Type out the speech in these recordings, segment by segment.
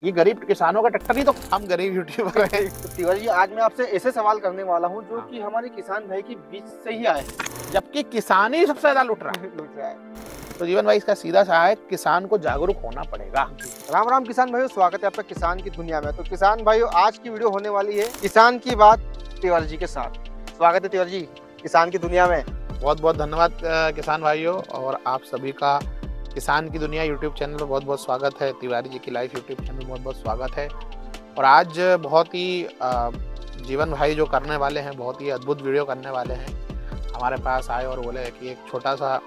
ये गरीब किसानों का ट्रैक्टर ही तो हम गरीब यूट्यूबर हैं। तो तिवारी जी, आज मैं आपसे ऐसे सवाल करने वाला हूँ जो कि हमारे किसान भाई के बीच से ही आए जबकि किसान ही सबसे ज्यादा लुट रहा है। लूट रहा है। तो जीवन भाई इसका सीधा सा है, किसान को जागरूक होना पड़ेगा। राम राम किसान भाइयों, स्वागत है आपका किसान की दुनिया में। तो किसान भाइयों, आज की वीडियो होने वाली है किसान की बात तिवारी जी के साथ। स्वागत है तिवारी जी किसान की दुनिया में। बहुत बहुत धन्यवाद किसान भाइयों, और आप सभी का किसान की दुनिया यूट्यूब चैनल में बहुत बहुत स्वागत है। तिवारी जी की लाइफ यूट्यूब चैनल में बहुत बहुत स्वागत है। और आज बहुत ही जीवन भाई जो करने वाले हैं, बहुत ही अद्भुत वीडियो करने वाले हैं। हमारे पास आए और बोले कि एक छोटा सा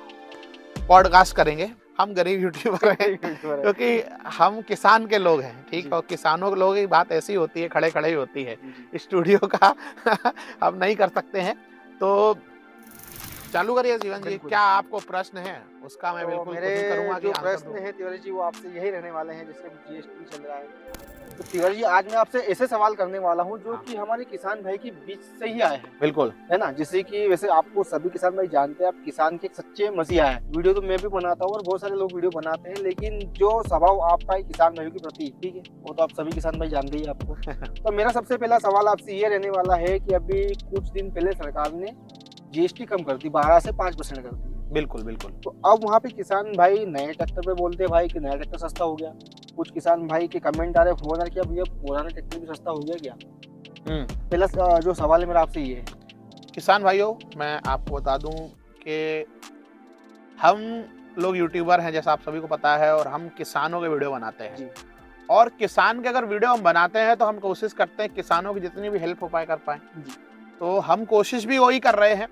पॉडकास्ट करेंगे। हम गरीब यूट्यूबर हैं क्योंकि हम किसान के लोग हैं, ठीक। और किसानों के लोगों की बात ऐसी होती है, खड़े खड़े ही होती है। स्टूडियो का हम नहीं कर सकते हैं। तो चालू करिए जीवन जी, क्या आपको प्रश्न है? उसका मैं बिल्कुल कोशिश करूंगा कि जो प्रश्न है तिवारी जी वो आपसे यही रहने वाले हैं, जैसे जीएसटी चल रहा है। तो तिवारी जी, आज मैं आपसे ऐसे सवाल करने वाला हूं जो कि हमारे किसान भाई के बीच से ही आए हैं। बिल्कुल, है ना। जैसे कि वैसे आपको सभी किसान भाई जानते हैं, आप किसान के सच्चे मसीहा हैं। वीडियो तो मैं भी बनाता हूँ और बहुत सारे लोग वीडियो बनाते हैं, लेकिन जो स्वभाव आपका है किसान भाइयों के प्रति, ठीक है, वो तो आप सभी किसान भाई जानते ही हैं आपको। तो मेरा सबसे पहला सवाल आपसे ये रहने वाला है कि अभी कुछ दिन पहले सरकार ने जीएसटी कम कर दी, 12 से 5% कर दी। बिल्कुल बिल्कुल। तो अब वहाँ पे किसान भाई नए ट्रैक्टर पे बोलते हैं भाई कि नया ट्रैक्टर सस्ता हो गया। कुछ किसान भाई के कमेंट आ रहे हैं, फोन आ रहे कि अब ये पुराना ट्रैक्टर भी सस्ता हो गया क्या। पहला जो सवाल है मेरा आपसे ये है। किसान भाइयों, मैं आपको बता दूं कि हम लोग यूट्यूबर हैं, जैसा आप सभी को पता है, और हम किसानों के वीडियो बनाते हैं जी। और किसान के अगर वीडियो हम बनाते हैं तो हम कोशिश करते हैं किसानों की जितनी भी हेल्प हो पाए कर पाए जी। तो हम कोशिश भी वही कर रहे हैं।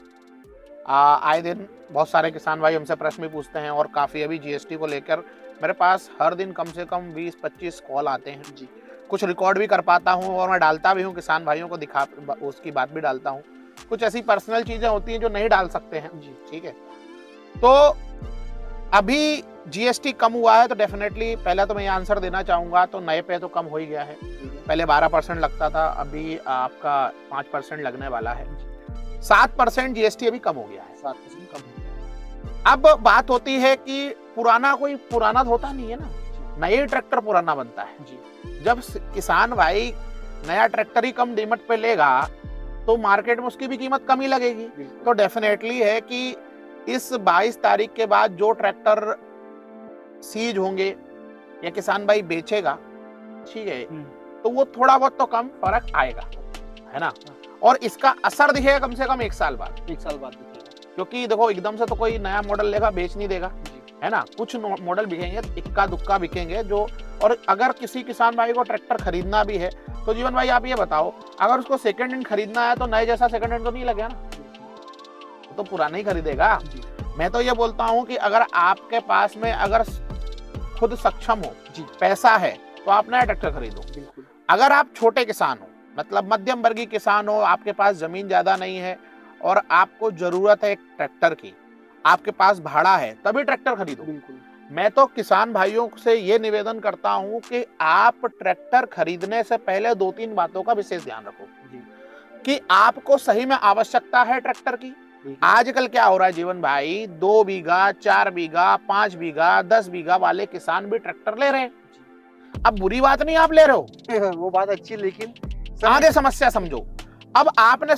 आए दिन बहुत सारे किसान भाई हमसे प्रश्न भी पूछते हैं, और काफ़ी अभी जीएसटी को लेकर मेरे पास हर दिन कम से कम 20-25 कॉल आते हैं जी। कुछ रिकॉर्ड भी कर पाता हूं और मैं डालता भी हूं, किसान भाइयों को दिखा उसकी बात भी डालता हूं। कुछ ऐसी पर्सनल चीज़ें होती हैं जो नहीं डाल सकते हैं जी, ठीक है। तो अभी जीएसटी कम हुआ है तो डेफिनेटली पहले तो मैं ये आंसर देना चाहूँगा, तो नए पे तो कम हो ही गया है। पहले 12% लगता था, अभी आपका 5% लगने वाला है। 7% जीएसटी अभी कम हो गया है, 7% कम हो गया। अब बात होती है कि पुराना कोई पुराना होता नहीं है ना, नए ट्रैक्टर पुराना बनता है जी। जब किसान भाई नया ट्रैक्टर ही कम कीमत पे लेगा तो मार्केट में उसकी भी कीमत कम ही लगेगी। तो डेफिनेटली है कि इस 22 तारीख के बाद जो ट्रैक्टर सीज होंगे या किसान भाई बेचेगा, ठीक है, तो वो थोड़ा बहुत तो कम फर्क आएगा, है ना। और इसका असर दिखेगा कम से कम 1 साल बाद दिखेगा। क्योंकि देखो एकदम से तो कोई नया मॉडल लेगा बेच नहीं देगा, है ना। कुछ मॉडल बिकेंगे, इक्का दुक्का बिकेंगे जो। और अगर किसी किसान भाई को ट्रैक्टर खरीदना भी है तो जीवन भाई आप ये बताओ, अगर उसको सेकंड हैंड खरीदना है तो नए जैसा सेकंड हैंड तो नहीं लगेगा ना, तो पुराना ही खरीदेगा। मैं तो ये बोलता हूँ कि अगर आपके पास में अगर खुद सक्षम हो जी, पैसा है, तो आप नया ट्रैक्टर खरीदो। अगर आप छोटे किसान हो, मतलब मध्यम वर्गीय किसान हो, आपके पास जमीन ज्यादा नहीं है और आपको जरूरत है एक ट्रैक्टर की, आपके पास भाड़ा है, तभी ट्रैक्टर खरीदो। मैं तो किसान भाइयों से ये निवेदन करता हूं कि आप ट्रैक्टर खरीदने से पहले 2-3 बातों का विशेष ध्यान रखो कि आपको सही में आवश्यकता है ट्रैक्टर की। आजकल क्या हो रहा है जीवन भाई, 2 बीघा 4 बीघा 5 बीघा 10 बीघा वाले किसान भी ट्रैक्टर ले रहे हैं। अब बुरी बात नहीं आप ले रहे हो, वो बात अच्छी, लेकिन आगे समस्या समझो। अब आपने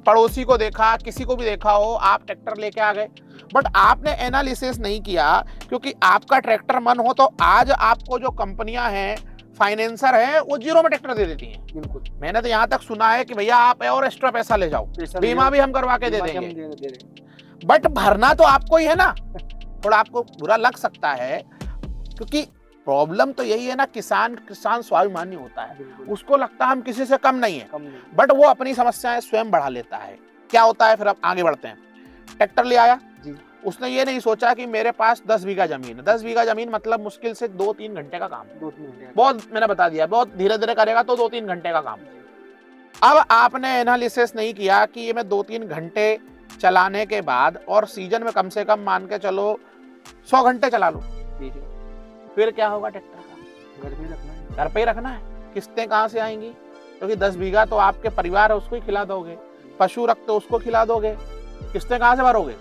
पड़ोसी को देखा, किसी को भी देखा हो, आप ट्रैक्टर लेके आ गए, बट आपने एनालिसिस नहीं किया। क्योंकि आपका ट्रैक्टर मन हो तो आज आपको जो कंपनियां हैं, फाइनेंसर है, वो 0 में ट्रैक्टर दे देती हैं। बिल्कुल, मैंने तो यहाँ तक सुना है कि भैया आप और एक्स्ट्रा पैसा ले जाओ, बीमा भी हम करवा के दे देंगे, बट भरना तो आपको ही है ना। थोड़ा आपको बुरा लग सकता है, क्योंकि प्रॉब्लम तो यही है ना, किसान स्वाभिमानी होता है, उसको लगता है हम किसी से कम नहीं है, बट वो अपनी समस्याएं स्वयं बढ़ा लेता है। क्या होता है फिर, अब आगे बढ़ते हैं। ट्रैक्टर ले आया जी, उसने ये नहीं सोचा कि मेरे पास 10 बीघा जमीन है। 10 बीघा जमीन मतलब मुश्किल से 2-3 घंटे का काम, 2-3 घंटे, बहुत मैंने बता दिया, बहुत धीरे धीरे करेगा तो 2-3 घंटे का काम। अब आपने एनालिसिस नहीं किया कि ये मैं 2-3 घंटे चलाने के बाद, और सीजन में कम से कम मान के चलो 100 घंटे चला लो, ठीक है, फिर क्या होगा ट्रैक्टर का? घर पे रखना है, घर पे ही रखना है। किस्तें कहाँ से आएंगी? क्योंकि 10 बीघा तो आपके परिवार है, उसको ही खिला दोगे, पशु रखते उसको खिला दोगे, किस्तें कहाँ से भरोगे?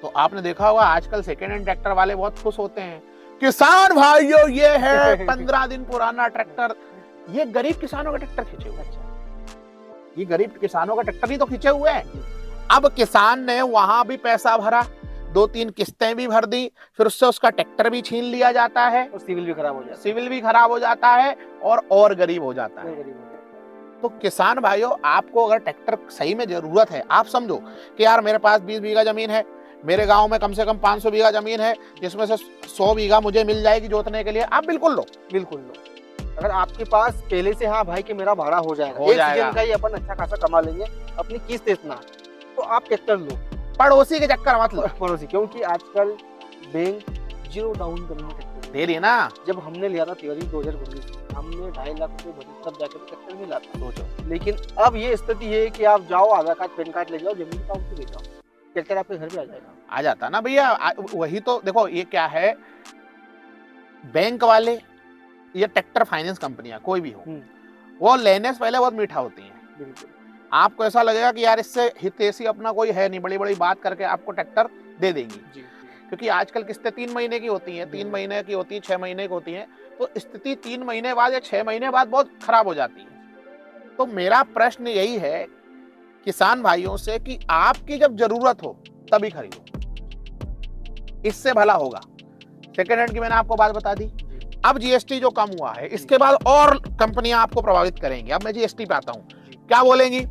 तो आपने देखा होगा आजकल सेकेंड हैंड ट्रैक्टर वाले बहुत खुश होते हैं किसान भाइयों ये है 15 दिन पुराना ट्रैक्टर, ये गरीब किसानों का ट्रैक्टर खींचे हुए, ये गरीब किसानों का ट्रैक्टर ही तो खींचे हुए हैं। अब किसान ने वहां भी पैसा भरा, 2-3 किस्तें भी भर दी, फिर उससे उसका ट्रैक्टर भी छीन लिया जाता है और सिविल भी खराब हो जाता है, सिविल भी खराब हो जाता है और गरीब हो जाता है। तो किसान भाइयों, आपको अगर ट्रैक्टर सही में जरूरत है, आप समझो कि यार मेरे पास 20 बीघा जमीन है, मेरे गांव में कम से कम 500 बीघा जमीन है, जिसमें से 100 बीघा मुझे मिल जाएगी जोतने के लिए, आप बिल्कुल लो, बिल्कुल लो। अगर आपके पास पहले से हाँ भाई कि मेरा भाड़ा हो जाएगा, हो जाएगा, सीजन का ही अपन अच्छा खासा कमा लेंगे, अपनी किस्त इतना, तो आप ट्रैक्टर लो, पड़ोसी के चक्कर मत लो। पड़ोसी, क्योंकि आजकल बैंक 0 डाउन पेमेंट ट्रैक्टर दे रही ना। जब हमने लिया था 2019 हमने 2.5 लाख रुपए भरे तब जाकर ट्रैक्टर मिला था, सोचो। लेकिन अब ये स्थिति है कि आप जाओ, आधार कार्ड पैन कार्ड ले जाओ, जमीन का ले जाओ, ट्रैक्टर आपके घर पे आ जाएगा। आ जाता ना भैया, वही तो देखो, ये क्या है, बैंक वाले या ट्रैक्टर फाइनेंस कंपनियां कोई भी हो, वो लेने से पहले बहुत मीठा होती हैं। बिल्कुल, आपको ऐसा लगेगा कि यार इससे हितैषी अपना कोई है नहीं, बड़ी बड़ी बात करके आपको ट्रैक्टर दे देंगी जी। क्योंकि आजकल किस्तें 3 महीने की होती हैं, 3 महीने की होती है, 6 महीने की होती हैं, तो स्थिति 3 महीने बाद या 6 महीने बाद बहुत खराब हो जाती है। तो मेरा प्रश्न यही है किसान भाइयों से कि आपकी जब जरूरत हो तभी खरीदो, इससे भला होगा। सेकेंड हैंड की मैंने आपको बात बता दी। अब जीएसटी जो कम हुआ है, इसके बाद और कंपनियां आपको प्रभावित करेंगी। अब मैं जीएसटी पे आता हूं, क्या बोलेंगी,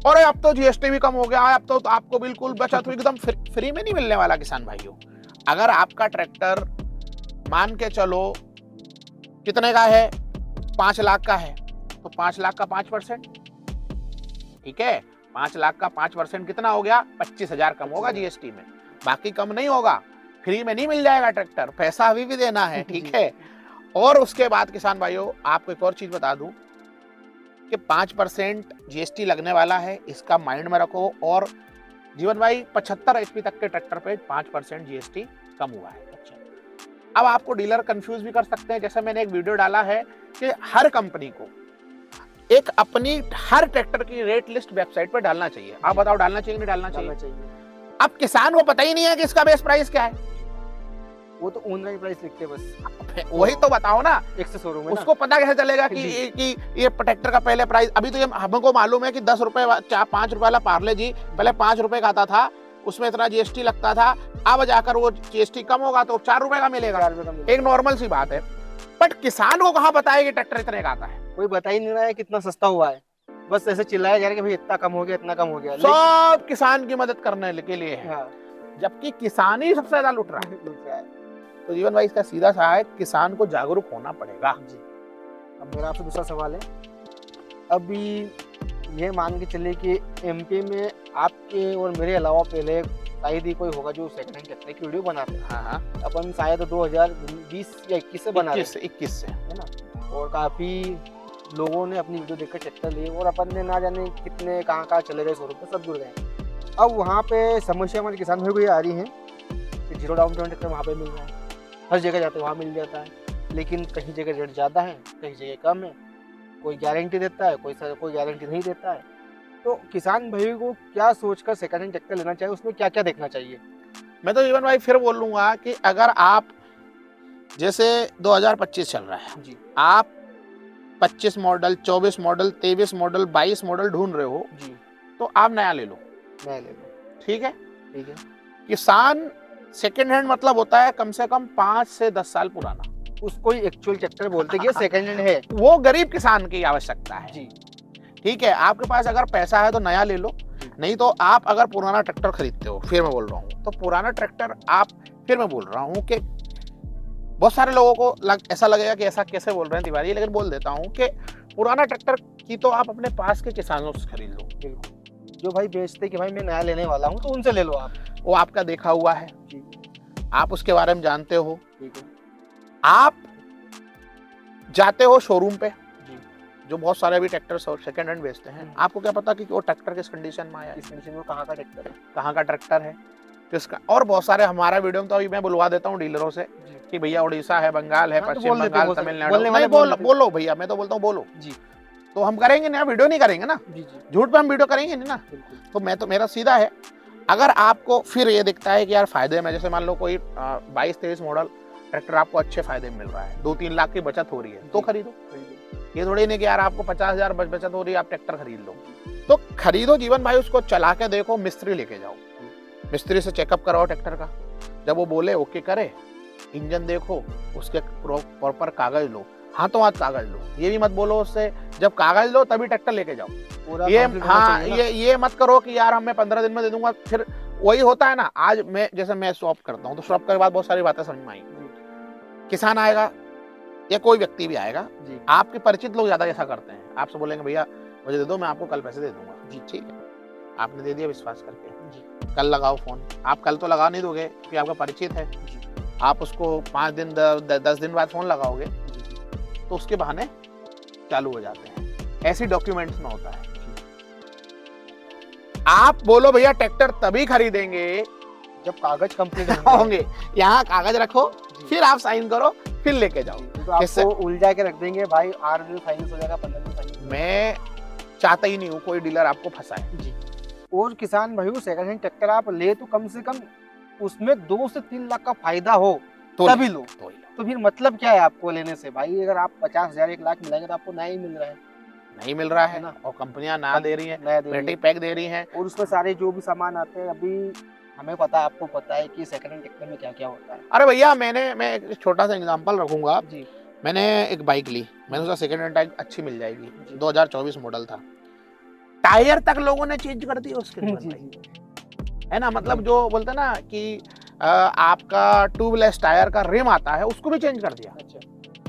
और अब तो जीएसटी भी कम हो गया, अब तो आपको बिल्कुल बचा, तो एकदम फ्री में नहीं मिलने वाला किसान भाइयों। अगर आपका ट्रैक्टर मान के चलो कितने का है, 5 लाख का है, तो 5 लाख का 5%, ठीक है, 5 लाख का 5% कितना हो गया, 25,000 कम होगा जीएसटी में, बाकी कम नहीं होगा। फ्री में नहीं मिल जाएगा ट्रैक्टर, पैसा अभी भी देना है, ठीक है। और उसके बाद किसान भाइयों, आपको एक और चीज बता दूं कि 5% जीएसटी लगने वाला है, इसका माइंड में रखो। और जीवन भाई 75 HP तक के ट्रैक्टर पे 5% जीएसटी कम हुआ है। अच्छा, अब आपको डीलर कंफ्यूज भी कर सकते हैं, जैसे मैंने एक वीडियो डाला है कि हर कंपनी को एक अपनी हर ट्रैक्टर की रेट लिस्ट वेबसाइट पर डालना चाहिए। आप बताओ डालना चाहिए नहीं डालना चाहिए? अब किसान को पता ही नहीं है कि इसका बेस प्राइस क्या है, वो तो ऑनलाइन प्राइस लिखते हैं बस। वही तो बताओ ना, एक शोरूम में उसको पता कैसे चलेगा कि ये ट्रैक्टर का पहले प्राइस, अभी तो ये हमको मालूम है कि 10 रुपए 5 रुपए वाला पार्ले जी पहले 5 रुपए का आता था, उसमें इतना जीएसटी लगता था, अब जाकर वो जीएसटी कम होगा तो 4 रुपए का मिलेगा। एक नॉर्मल सी बात है, बट किसान को कहाँ पता है कि ट्रैक्टर इतने का आता है? कोई बता ही नहीं रहा है कितना सस्ता हुआ है, बस ऐसे चिल्लाया जा रहा है कि भाई इतना कम हो गया, इतना कम हो गया। सब किसान की मदद करने के लिए है, जबकि किसान ही सबसे ज्यादा लुट रहा है। तो जीवन भाई इसका सीधा सा है, किसान को जागरूक होना पड़ेगा जी। अब मेरा आपसे दूसरा सवाल है, अभी ये मान के चले कि एमपी में आपके और मेरे अलावा पहले शायद ही कोई होगा जो सेकंड हैंड ट्रैक्टर की वीडियो बनाते हैं। हाँ, अपन शायद 2020 या 21 से बना 21 से है ना, और काफी लोगों ने अपनी वीडियो देखकर ट्रैक्टर लिए और अपन ने ना जाने कितने कहाँ चले गए, शोरूम पे सब जुड़ गए। अब वहाँ पे समस्या हमारे किसान भाई को ये आ रही है कि 0 डाउन पेमेंट ट्रैक्टर वहाँ पे मिल रहा है, हर जगह जाते वहाँ मिल जाता है, लेकिन कहीं जगह रेट ज़्यादा है, कहीं जगह कम है, कोई गारंटी देता है, कोई गारंटी नहीं देता है। तो किसान भाई को क्या सोचकर सेकंड हैंड ट्रैक्टर लेना चाहिए, उसमें क्या क्या देखना चाहिए? मैं तो जीवन भाई फिर बोल लूँगा कि अगर आप जैसे 2025 चल रहा है जी, आप 25 मॉडल, 24 मॉडल, 23 मॉडल, 22 मॉडल ढूंढ रहे हो जी, तो आप नया ले लो, ठीक है। ठीक है, किसान सेकंड हैंड मतलब होता है कम से कम 5 से 10 साल पुराना, उसको एक्चुअल ट्रैक्टर बोलते हैं, सेकंड हैंड है, वो गरीब किसान की आवश्यकता है जी। ठीक है, आपके पास अगर पैसा है तो नया ले लो, नहीं तो आप अगर पुराना ट्रैक्टर खरीदते हो, फिर मैं बोल रहा हूँ तो पुराना ट्रैक्टर आप, फिर मैं बोल रहा हूँ कि बहुत सारे लोगों को ऐसा लगेगा कि ऐसा कैसे बोल रहे हैं तिवारी, लेकिन बोल देता हूँ कि पुराना ट्रैक्टर की तो आप अपने पास के किसानों से खरीद लो। बिल्कुल, जो भाई बेचते कि भाई मैं नया लेने वाला हूँ तो उनसे ले लो आप, वो आपका देखा हुआ है जी, आप उसके बारे में जानते हो, ठीक है। आप जाते हो शोरूम पे जी, जो बहुत सारे अभी ट्रैक्टर सेकंड हैंड बेचते हैं, आपको क्या पता कि वो ट्रैक्टर किस कंडीशन में आया, किस कंडीशन में, कहाँ का ट्रैक्टर है, कहाँ का ट्रैक्टर है, किसका। और बहुत सारे हमारा वीडियो में तो अभी मैं बुलवा देता हूँ डीलरों से कि भैया उड़ीसा है, बंगाल है, पश्चिम बंगाल, तमिलनाडु, बोलो भैया, मैं तो बोलता हूँ बोलो जी, तो हम करेंगे ना, वीडियो नहीं करेंगे ना, झूठ पे हम वीडियो करेंगे नहीं ना। तो मैं तो, मेरा सीधा है, अगर आपको फिर ये दिखता है कि यार फायदे में, जैसे मान लो कोई 22-23 मॉडल ट्रैक्टर आपको अच्छे फायदे में मिल रहा है, 2-3 लाख की बचत हो रही है तो खरीदो। ये थोड़ी नहीं कि यार आपको 50,000 बचत हो रही है आप ट्रैक्टर खरीद लो, तो खरीदो जीवन भाई, उसको चला के देखो, मिस्त्री लेके जाओ, मिस्त्री से चेकअप कराओ ट्रैक्टर का, जब वो बोले ओके करे, इंजन देखो, उसके प्रॉपर कागज लो, हाथों हाथ कागज लो, ये भी मत बोलो उससे जब कागज लो तभी ट्रैक्टर लेके जाओ। ये मत करो कि यार मैं 15 दिन में दे दूंगा, फिर वही होता है ना। आज मैं शॉप करता हूँ तो शॉप के बाद बहुत सारी बातें समझ में आई। किसान आएगा या कोई व्यक्ति भी आएगा, आपके परिचित लोग ज्यादा ऐसा करते हैं, आपसे बोलेंगे भैया मुझे दे दो, मैं आपको कल पैसे दे दूंगा। जी ठीक है, आपने दे दिया विश्वास करके, कल लगाओ फोन। आप कल तो लगा नहीं दोगे क्योंकि आपका परिचित है, आप उसको 5 दिन 10 दिन बाद फोन लगाओगे तो उसके बहाने चालू हो जाते हैं। ऐसी डॉक्यूमेंट्स में होता है। आप बोलो भैया ट्रैक्टर तभी खरीदेंगे जब कागज कंप्लीट होंगे, यहाँ कागज रखो, फिर आप साइन करो, फिर लेके जाओ। तो आपको उलझा के रख देंगे भाई, 8 दिन फाइनेंस हो जाएगा, 15 दिन फाइनेंस। मैं चाहता ही नहीं हूँ कोई डीलर आपको फंसाए जी। और किसान भाई सेकंड हैंड ट्रैक्टर आप ले तो कम से कम उसमें 2 से 3 लाख का फायदा हो तभी लो। तो फिर मतलब क्या है आपको लेने से भाई? अगर आप 50,000 1 लाख मिलाएंगे तो आपको नया ही मिल रहा है ना, और कंपनियां नया दे रही हैं, बैटरी पैक दे रही हैं, और उसमें सारे जो भी सामान आते हैं। अभी हमें पता है, आपको पता है कि सेकंड हैंड ट्रैक्टर में क्या क्या होता है। अरे भैया मैं एक छोटा सा एग्जांपल रखूंगा जी। मैंने एक बाइक ली, मैंने सोचा सेकंड हैंड टाइप अच्छी मिल जाएगी, 2024 मॉडल था, टायर तक लोगों ने चेंज कर दिया उसके है ना। मतलब जो बोलते ना कि आपका ट्यूबलेस टायर का रिम आता है उसको भी चेंज कर दिया। अच्छा,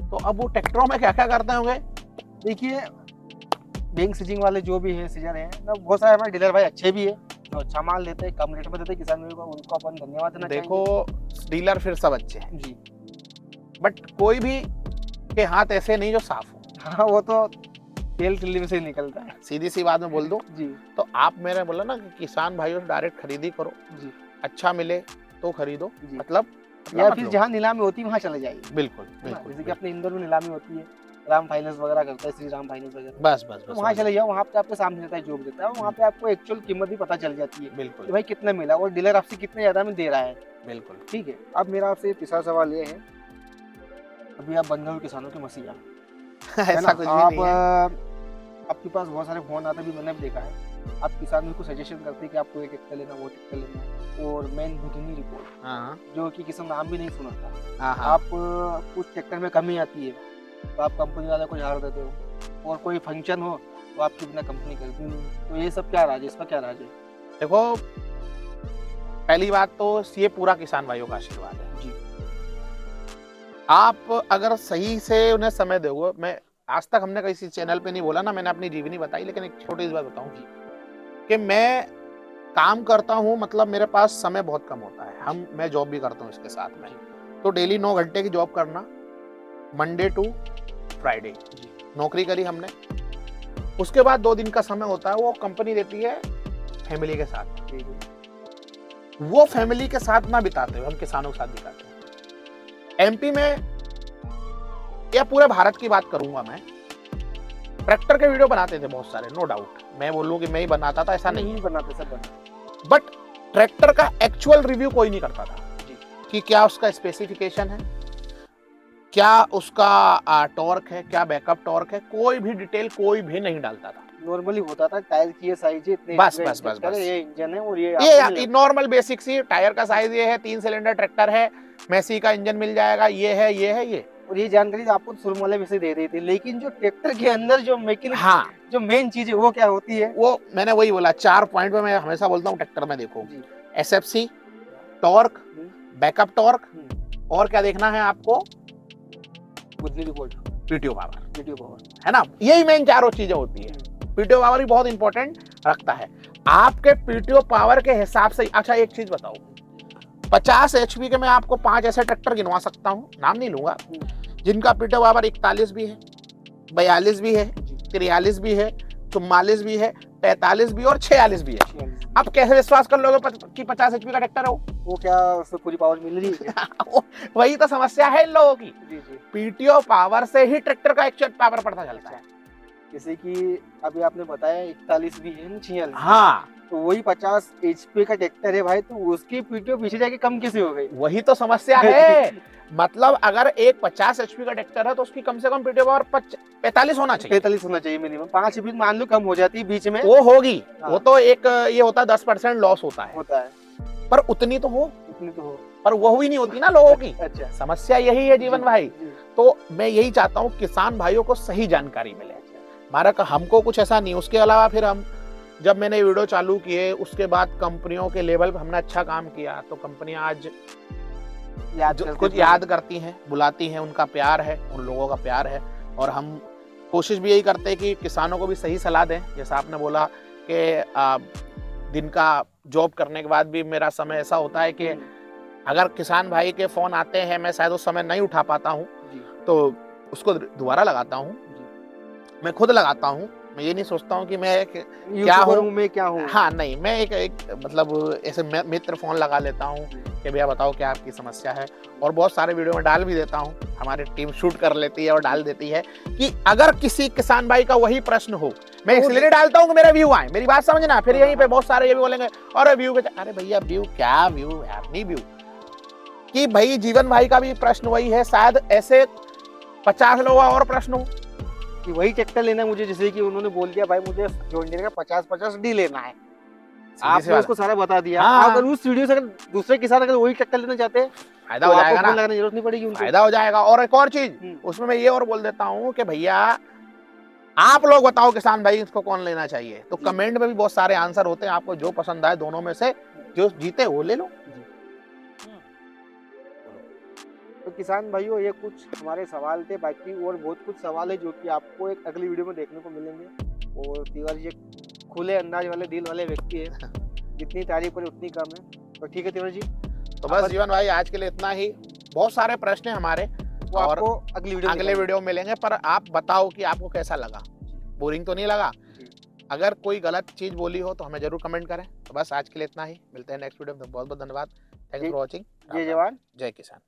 तो अब वो ट्रैक्टरों में क्या क्या करते होंगे? देखिए बैंक सीजिंग वाले जो भी हैं सीजर हैं ना, बहुत सारे हमारे डीलर भाई अच्छे भी है जो अच्छा माल देते हैं, कम रेट में देते हैं किसान भाई को, उनको अपन धन्यवाद देना चाहिए। देखो डीलर फिर सब अच्छे हैं जी, बट कोई भी के हाथ ऐसे नहीं जो साफ हो। हाँ वो तो तेल तिल्ली में से निकलता है, सीधी सी बात में बोल दूं जी। तो आप मेरे बोला ना कि किसान भाइयों से डायरेक्ट खरीदी करो जी, अच्छा मिले तो खरीदो, मतलब या फिर जहाँ नीलामी होती है वहाँ चले जाइए। बिल्कुल जैसे कि अपने इंदौर में नीलामी होती है, राम फाइनेंस वगैरह करता है, श्री राम फाइनेंस वगैरह, बस तो वहाँ चले जाओ, वहाँ पे आपके सामने रहता है जो भी देता है, वहाँ पे आपको एक्चुअल कीमत भी पता चल जाती है। बिल्कुल कि भाई कितना मिला और डीलर आपसे कितने ज्यादा में दे रहा है। बिल्कुल ठीक है। अब मेरा आपसे तीसरा सवाल ये है, अभी आप बन गए किसानों के मसीहा, ऐसा कुछ भी नहीं है। आपके पास बहुत सारे फोन आते भी, मैंने भी देखा है, आप किसानों को सजेशन करते हैं कि आपको ये ट्रैक्टर लेना, वो ट्रैक्टर लेना, और मेन बुधनी रिपोर्ट जो कि किसी नाम भी नहीं सुना था। आप कुछ ट्रैक्टर में कमी आती है तो आप कंपनी वाले को झाड़ देते हो, और कोई फंक्शन हो तो आपकी बिना कंपनी करती नहीं। तो ये सब क्या राज है, इसका क्या राज है? देखो पहली बात तो ये पूरा किसान भाइयों का आशीर्वाद है जी। आप अगर सही से उन्हें समय दोगे, मैं आज तक हमने किसी चैनल पे नहीं बोला ना, मैंने अपनी जीवनी बताई, लेकिन एक छोटी सी बात बताऊं कि मैं काम करता हूं, मतलब मेरे पास समय बहुत कम होता है। मैं जॉब भी करता हूं इसके साथ में, तो डेली 9 घंटे की जॉब करना, मंडे टू फ्राइडे नौकरी करी हमने। उसके बाद 2 दिन का समय होता है, वो कंपनी देती है फैमिली के साथ। वो फैमिली के साथ ना बिताते हुए हम किसानों के साथ बिताते हैं। एमपी में या पूरे भारत की बात करूंगा मैं, ट्रैक्टर के वीडियो बनाते थे बहुत सारे, नो डाउट। मैं बोलूं कि मैं ही बनाता था ऐसा नहीं बनाते, सब बनाते, बट ट्रैक्टर का एक्चुअल रिव्यू कोई नहीं करता था कि क्या उसका स्पेसिफिकेशन है, क्या उसका टॉर्क है, क्या बैकअप टॉर्क है, कोई भी डिटेल कोई भी नहीं डालता था। नॉर्मली होता था टायर की ये साइज है इतने, बस ये इंजन है, और ये नॉर्मल बेसिक सी टायर का साइज ये है, 3 सिलेंडर ट्रैक्टर है, मैसी का इंजन मिल जाएगा, ये है ये और ये जानकारी आपको शुरू वाले में से दे रही थी। लेकिन जो ट्रैक्टर के अंदर जो मैकेनिक, जो मेन चीज है वो क्या होती है? वो मैंने वही बोला, 4 पॉइंट में मैं हमेशा बोलता हूँ ट्रैक्टर में देखो, एसएफसी, टॉर्क, बैकअप टॉर्क, और क्या देखना है आपको? बुधनी रिपोर्ट, पीटीओ पावर, है ना। यही मेन चारों चीजें होती है। पीटीओ पावर भी बहुत इंपॉर्टेंट रखता है आपके पीटीओ पावर के हिसाब से। अच्छा एक चीज बताओ, 50 HP के मैं आपको 5 ऐसे ट्रैक्टर गिनवा सकता हूँ, नाम नहीं लूंगा, जिनका पीटीओ पावर 41 भी है, 42 भी है, 43 भी है, 44 भी है, 45 भी और 46 भी है। अब कैसे विश्वास कर लोगे कि 50 HP का ट्रैक्टर हो? वो क्या उसको पूरी पावर मिल रही है? वही तो समस्या है इन लोगों की। पीटीओ पावर से ही ट्रैक्टर का एक्चुअल पावर पता चलता है। जैसे कि अभी आपने बताया 41 भी है ना 46, हाँ तो वही 50 HP का ट्रैक्टर है भाई, तो उसकी पीटीओ पीछे जाके कम कैसे हो गई? वही तो समस्या है। मतलब अगर एक 50 HP का ट्रैक्टर है तो उसकी कम से कम पीटीओ पावर 45 होना चाहिए, 45 होना चाहिए मिनिमम। 5 भी मान लो कम हो जाती है बीच में, वो होगी। हाँ। वो तो एक ये होता है 10% लॉस होता है, पर उतनी तो हो, इतनी तो हो, पर वो भी नहीं होती ना लोगों की। अच्छा, समस्या यही है जीवन जी, भाई। जी। तो मैं यही चाहता हूँ किसान भाइयों को सही जानकारी मिले। हमारा हमको कुछ ऐसा नहीं, उसके अलावा फिर हम जब मैंने वीडियो चालू किए उसके बाद कंपनियों के लेवल पे हमने अच्छा काम किया, तो कंपनियां आज कुछ याद करती हैं, बुलाती हैं, उनका प्यार है, उन लोगों का प्यार है। और हम कोशिश भी यही करते हैं कि किसानों को भी सही सलाह दें। जैसा आपने बोला कि दिन का जॉब करने के बाद भी मेरा समय ऐसा होता है कि अगर किसान भाई के फोन आते हैं, मैं शायद उस समय नहीं उठा पाता हूँ, तो उसको दोबारा लगाता हूँ, मैं खुद लगाता हूँ। मैं ये नहीं सोचता हूँ कि मैं क्या हूँ, मैं क्या हूँ। हाँ नहीं, मैं एक मतलब ऐसे मित्र फोन लगा लेता हूँ कि भैया बताओ क्या आपकी समस्या है, और बहुत सारे वीडियो में डाल भी देता हूँ। हमारी टीम शूट कर लेती है और डाल देती है कि अगर किसी किसान भाई का वही प्रश्न हो, मैं इसलिए डालता हूँ कि मेरे व्यू आए। मेरी बात समझना, फिर यहीं पे बहुत सारे ये भी बोलेंगे अरे व्यू के, अरे भैया व्यू क्या व्यू यार, नहीं व्यू कि भाई जीवन भाई का भी प्रश्न वही है, शायद ऐसे 50 लोगों का और प्रश्न हो कि वही ट्रैक्टर लेना है मुझे। जैसे कि उन्होंने बोल दिया भाई मुझे जॉन डीरे का 50-50D लेना है, आपने उसको सारा बता दिया। हाँ। अगर उस वीडियो से अगर दूसरे किसान अगर वही ट्रैक्टर लेना चाहते हैं, फायदा हो जाएगा ना, लगाने की जरूरत नहीं पड़ेगी उनको, फायदा हो जाएगा। और एक और चीज उसमें मैं ये और बोल देता हूँ कि भैया आप लोग बताओ किसान भाई इसको कौन लेना चाहिए, तो कमेंट में भी बहुत सारे आंसर होते हैं, आपको जो पसंद आए दोनों में से जो जीते वो ले लो। तो किसान भाइयों ये कुछ हमारे सवाल थे, बाकी और बहुत कुछ सवाल है जो कि आपको एक अगली वीडियो में देखने को मिलेंगे। और तिवारी जी खुले अंदाज वाले दिल वाले व्यक्ति है, जितनी तारीफ करें उतनी कम है। तो ठीक है तिवारी जी, तो बस जीवन भाई आज के लिए इतना ही। बहुत सारे प्रश्न हैं हमारे, वो और आपको अगले वीडियो मिलेंगे। पर आप बताओ कि आपको कैसा लगा, बोरिंग तो नहीं लगा? अगर कोई गलत चीज बोली हो तो हमें जरूर कमेंट करें। तो बस आज के लिए इतना ही, मिलते हैं नेक्स्ट वीडियो में। बहुत बहुत धन्यवाद, थैंक्स फॉर वॉचिंग। जय जवान जय किसान।